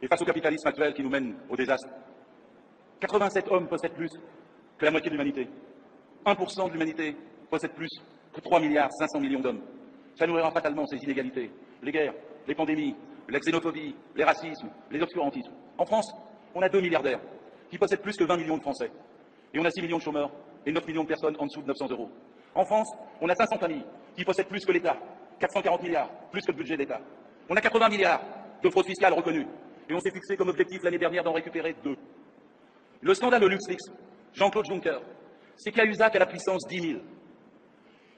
Et face au capitalisme actuel qui nous mène au désastre, 87 hommes possèdent plus que la moitié de l'humanité. 1% de l'humanité possède plus que 3 milliards 500 millions d'hommes. Ça nourrira fatalement ces inégalités, les guerres, les pandémies, la xénophobie, les racismes, les obscurantismes. En France, on a 2 milliardaires qui possèdent plus que 20 millions de Français. Et on a 6 millions de chômeurs et 9 millions de personnes en dessous de 900 euros. En France, on a 500 familles qui possèdent plus que l'État, 440 milliards, plus que le budget d'État. On a 80 milliards de fraude fiscale reconnue. Et on s'est fixé comme objectif l'année dernière d'en récupérer 2. Le scandale de LuxLeaks, Jean-Claude Juncker, c'est Cahuzac à la puissance 10 000.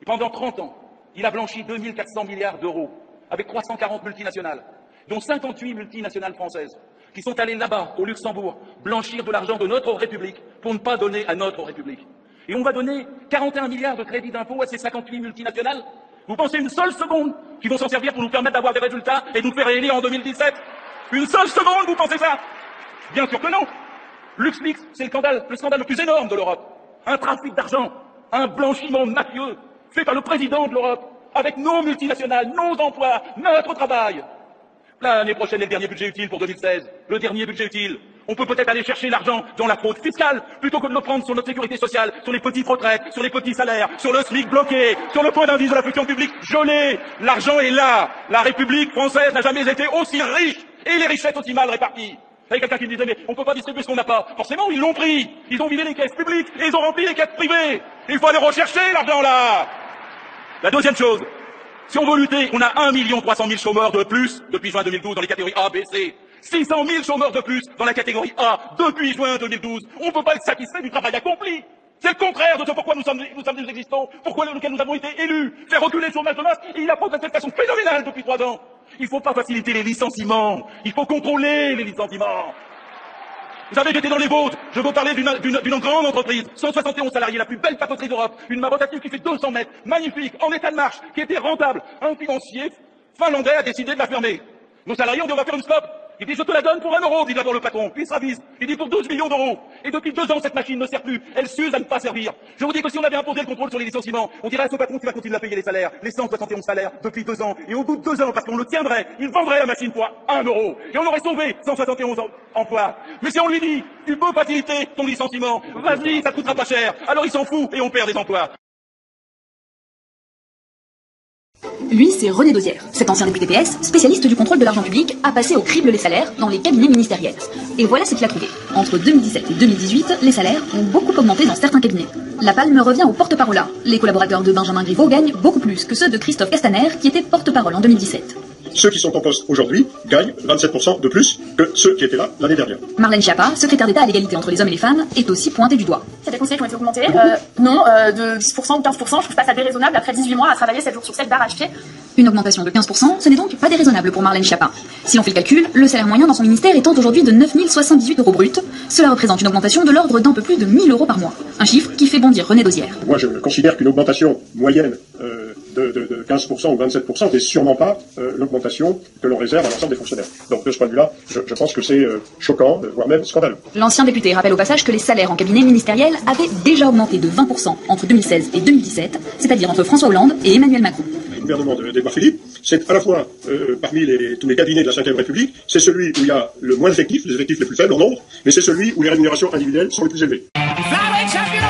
Et pendant 30 ans, il a blanchi 2 400 milliards d'euros avec 340 multinationales, dont 58 multinationales françaises, qui sont allées là-bas, au Luxembourg, blanchir de l'argent de notre République pour ne pas donner à notre République. Et on va donner 41 milliards de crédits d'impôt à ces 58 multinationales. Vous pensez une seule seconde qu'ils vont s'en servir pour nous permettre d'avoir des résultats et de nous faire réélire en 2017? Une seule seconde, vous pensez ça? Bien sûr que non. LuxLeaks, c'est le scandale le plus énorme de l'Europe. Un trafic d'argent, un blanchiment mafieux fait par le président de l'Europe, avec nos multinationales, nos emplois, notre travail. L'année prochaine est le dernier budget utile pour 2016. Le dernier budget utile. On peut peut-être aller chercher l'argent dans la fraude fiscale, plutôt que de le prendre sur notre sécurité sociale, sur les petites retraites, sur les petits salaires, sur le SMIC bloqué, sur le point d'indice de la fonction publique gelé. L'argent est là. La République française n'a jamais été aussi riche, et les richesses aussi mal réparties. Il y a quelqu'un qui me disait, mais on ne peut pas distribuer ce qu'on n'a pas. Forcément, ils l'ont pris. Ils ont vidé les caisses publiques, et ils ont rempli les caisses privées. Il faut aller rechercher l'argent là. La deuxième chose, si on veut lutter, on a 1 300 000 chômeurs de plus depuis juin 2012 dans les catégories A, B, C. 600 000 chômeurs de plus dans la catégorie A depuis juin 2012. On ne peut pas être satisfait du travail accompli. C'est le contraire de ce pourquoi nous sommes existants, pourquoi lequel nous avons été élus. Faire reculer le chômage de masse, et il a progressé de façon phénoménale depuis 3 ans. Il ne faut pas faciliter les licenciements. Il faut contrôler les licenciements. Vous savez, j'étais dans les vôtres. Je veux parler d'une grande entreprise. 171 salariés, la plus belle papeterie d'Europe. Une marotative qui fait 200 mètres. Magnifique, en état de marche, qui était rentable. Un financier finlandais a décidé de la fermer. Nos salariés ont dit on va faire une stop. Il dit je te la donne pour 1 euro, dit d'abord le patron. Puis il se ravise. Il dit pour 12 millions d'euros. Et depuis 2 ans, cette machine ne sert plus. Elle s'use à ne pas servir. Je vous dis que si on avait imposé le contrôle sur les licenciements, on dirait à ce patron qui va continuer à payer les salaires, les 171 salaires depuis 2 ans. Et au bout de 2 ans, parce qu'on le tiendrait, il vendrait la machine pour 1 euro. Et on aurait sauvé 171 emplois. Mais si on lui dit, tu peux faciliter ton licenciement, vas-y, ça te coûtera pas cher. Alors il s'en fout et on perd des emplois. Lui, c'est René Dosière. Cet ancien député PS, spécialiste du contrôle de l'argent public, a passé au crible les salaires dans les cabinets ministériels. Et voilà ce qu'il a trouvé. Entre 2017 et 2018, les salaires ont beaucoup augmenté dans certains cabinets. La palme revient au porte-parole. Les collaborateurs de Benjamin Griveaux gagnent beaucoup plus que ceux de Christophe Castaner, qui était porte-parole en 2017. Ceux qui sont en poste aujourd'hui gagnent 27% de plus que ceux qui étaient là l'année dernière. Marlène Schiappa, secrétaire d'État à l'égalité entre les hommes et les femmes, est aussi pointée du doigt. Il y a des conseillers qui ont été augmentés. Non, de 10% ou 15%, je trouve pas ça déraisonnable après 18 mois à travailler 7 jours sur 7 d'arrache-pied. Une augmentation de 15%, ce n'est donc pas déraisonnable pour Marlène Schiappa. Si l'on fait le calcul, le salaire moyen dans son ministère étant aujourd'hui de 9 078 euros brut, cela représente une augmentation de l'ordre d'un peu plus de 1 000 euros par mois. Un chiffre qui fait bondir René Dosière. Moi, je considère qu'une augmentation moyenne de 15% ou 27% n'est sûrement pas l'augmentation que l'on réserve à l'ensemble des fonctionnaires. Donc, de ce point de vue-là, je pense que c'est choquant, voire même scandaleux. L'ancien député rappelle au passage que les salaires en cabinet ministériel avaient déjà augmenté de 20% entre 2016 et 2017, c'est-à-dire entre François Hollande et Emmanuel Macron. Le gouvernement d'Édouard Philippe, c'est à la fois, parmi tous les cabinets de la Ve République, c'est celui où il y a le moins d'effectifs, les effectifs les plus faibles en nombre, mais c'est celui où les rémunérations individuelles sont les plus élevées.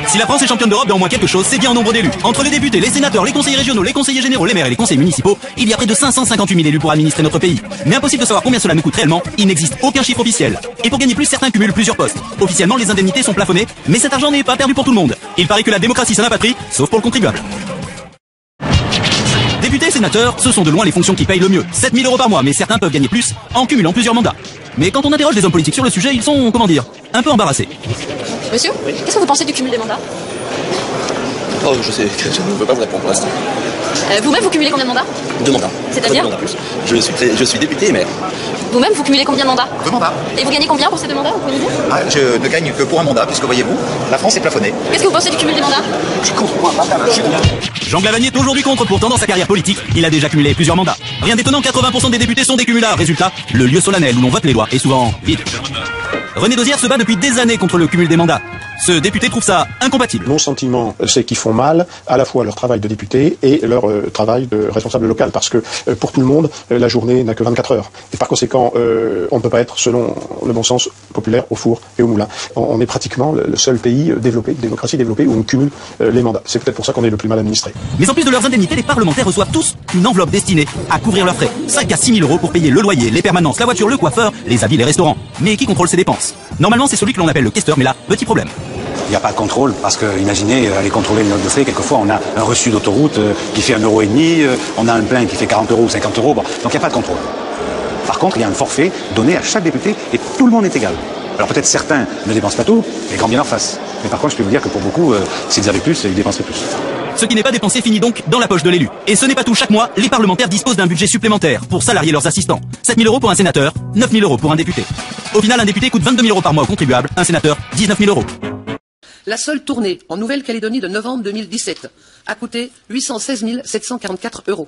Si la France est championne d'Europe dans au moins quelque chose, c'est bien en nombre d'élus. Entre les députés, les sénateurs, les conseillers régionaux, les conseillers généraux, les maires et les conseillers municipaux, il y a près de 558 000 élus pour administrer notre pays. Mais impossible de savoir combien cela nous coûte réellement, il n'existe aucun chiffre officiel. Et pour gagner plus, certains cumulent plusieurs postes. Officiellement, les indemnités sont plafonnées, mais cet argent n'est pas perdu pour tout le monde. Il paraît que la démocratie, ça n'a pas de prix, sauf pour le contribuable. Députés et sénateurs, ce sont de loin les fonctions qui payent le mieux. 7 000 euros par mois, mais certains peuvent gagner plus en cumulant plusieurs mandats. Mais quand on interroge des hommes politiques sur le sujet, ils sont, comment dire, un peu embarrassés. Monsieur, qu'est-ce que vous pensez du cumul des mandats? Oh, je sais, je ne peux pas vous répondre pour l'instant. Vous-même, vous cumulez combien de mandats? 2 mandats. C'est-à-dire? 2 mandats plus. Je suis député et maire. Vous-même, vous cumulez combien de mandats? 2 mandats. Et vous gagnez combien pour ces 2 mandats, vous pouvez nous dire? Je ne gagne que pour un mandat, puisque voyez-vous, la France est plafonnée. Qu'est-ce que vous pensez du cumul des mandats? Je comprends pas, je suis contre. Jean Glavany est aujourd'hui contre, pourtant dans sa carrière politique, il a déjà cumulé plusieurs mandats. Rien d'étonnant, 80% des députés sont des cumulards. Résultat, le lieu solennel où l'on vote les lois est souvent vide. René Dosière se bat depuis des années contre le cumul des mandats. Ce député trouve ça incompatible. Mon sentiment, c'est qu'ils font mal à la fois leur travail de député et leur travail de responsable local, parce que pour tout le monde, la journée n'a que 24 heures. Et par conséquent, on ne peut pas être, selon le bon sens populaire, au four et au moulin. On est pratiquement le seul pays développé, démocratie développée, où on cumule les mandats. C'est peut-être pour ça qu'on est le plus mal administré. Mais en plus de leurs indemnités, les parlementaires reçoivent tous une enveloppe destinée à couvrir leurs frais. 5 à 6 000 euros pour payer le loyer, les permanences, la voiture, le coiffeur, les habits, les restaurants. Mais qui contrôle ces dépenses? Normalement, c'est celui que l'on appelle le questeur, mais là, petit problème. Il n'y a pas de contrôle, parce que, imaginez, aller contrôler une note de frais, quelquefois on a un reçu d'autoroute qui fait 1,5 €, on a un plein qui fait 40 € ou 50 €, bon, donc il n'y a pas de contrôle. Par contre, il y a un forfait donné à chaque député et tout le monde est égal. Alors peut-être certains ne dépensent pas tout, mais grand bien leur face. Mais par contre, je peux vous dire que pour beaucoup, s'ils avaient plus, ils dépenseraient plus. Ce qui n'est pas dépensé finit donc dans la poche de l'élu. Et ce n'est pas tout, chaque mois, les parlementaires disposent d'un budget supplémentaire pour salarier leurs assistants. 7 000 € pour un sénateur, 9 000 € pour un député. Au final, un député coûte 22 000 € par mois aux contribuables, un sénateur, 19 000 €. La seule tournée en Nouvelle-Calédonie de novembre 2017 a coûté 816 744 €.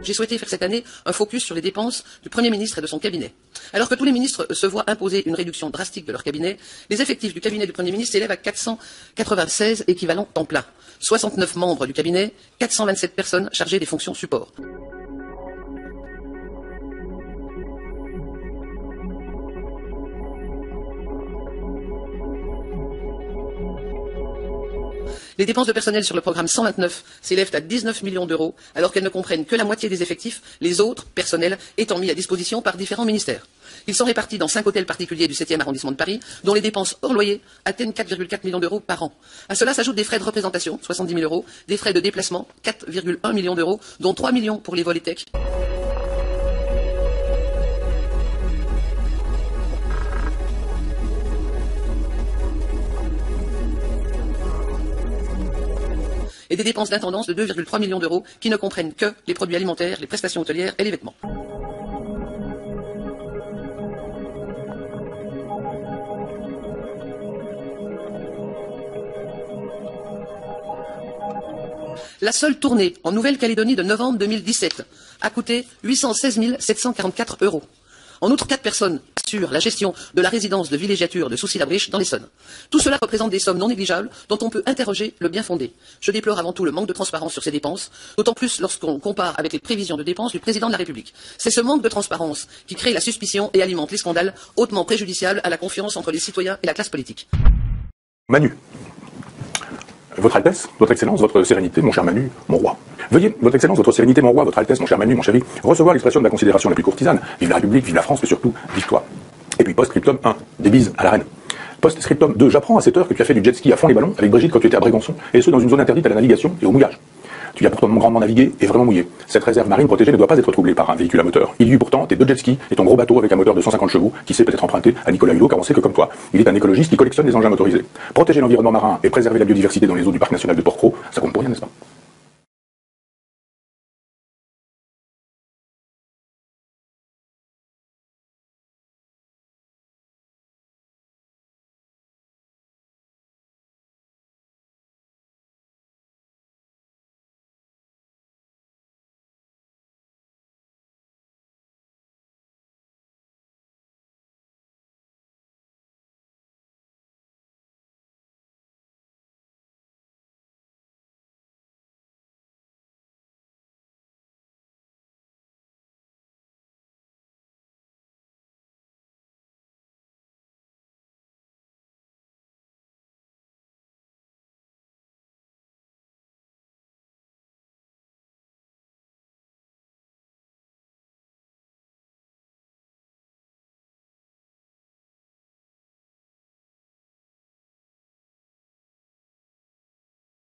J'ai souhaité faire cette année un focus sur les dépenses du Premier ministre et de son cabinet. Alors que tous les ministres se voient imposer une réduction drastique de leur cabinet, les effectifs du cabinet du Premier ministre s'élèvent à 496 équivalents temps plein, 69 membres du cabinet, 427 personnes chargées des fonctions support. Les dépenses de personnel sur le programme 129 s'élèvent à 19 millions d'euros, alors qu'elles ne comprennent que la moitié des effectifs, les autres personnels étant mis à disposition par différents ministères. Ils sont répartis dans 5 hôtels particuliers du 7e arrondissement de Paris, dont les dépenses hors loyer atteignent 4,4 millions d'euros par an. À cela s'ajoutent des frais de représentation, 70 000 €, des frais de déplacement, 4,1 millions d'euros, dont 3 millions pour les vols et tech. Et des dépenses d'intendance de 2,3 millions d'euros qui ne comprennent que les produits alimentaires, les prestations hôtelières et les vêtements. La seule tournée en Nouvelle-Calédonie de novembre 2017 a coûté 816 744 €. En outre, 4 personnes assurent la gestion de la résidence de villégiature de Soucy-la-Briche dans l'Essonne. Tout cela représente des sommes non négligeables dont on peut interroger le bien fondé. Je déplore avant tout le manque de transparence sur ces dépenses, d'autant plus lorsqu'on compare avec les prévisions de dépenses du président de la République. C'est ce manque de transparence qui crée la suspicion et alimente les scandales hautement préjudiciables à la confiance entre les citoyens et la classe politique. Manu. Votre Altesse, Votre Excellence, Votre Sérénité, mon cher Manu, mon roi. Veuillez, Votre Excellence, Votre Sérénité, mon roi, Votre Altesse, mon cher Manu, mon chéri, recevoir l'expression de la considération la plus courtisane. Vive la République, vive la France, mais surtout, vive toi. Et puis post-scriptum 1, des bises à la reine. Post-scriptum 2, j'apprends à cette heure que tu as fait du jet ski à fond les ballons avec Brigitte quand tu étais à Brégançon, et ce dans une zone interdite à la navigation et au mouillage. Tu y as pourtant grandement navigué et vraiment mouillé. Cette réserve marine protégée ne doit pas être troublée par un véhicule à moteur. Il y eut pourtant tes 2 jet skis et ton gros bateau avec un moteur de 150 chevaux qui s'est peut-être emprunté à Nicolas Hulot, car on sait que comme toi, il est un écologiste qui collectionne les engins motorisés. Protéger l'environnement marin et préserver la biodiversité dans les eaux du parc national de Port-Cros, ça compte pour rien, n'est-ce pas?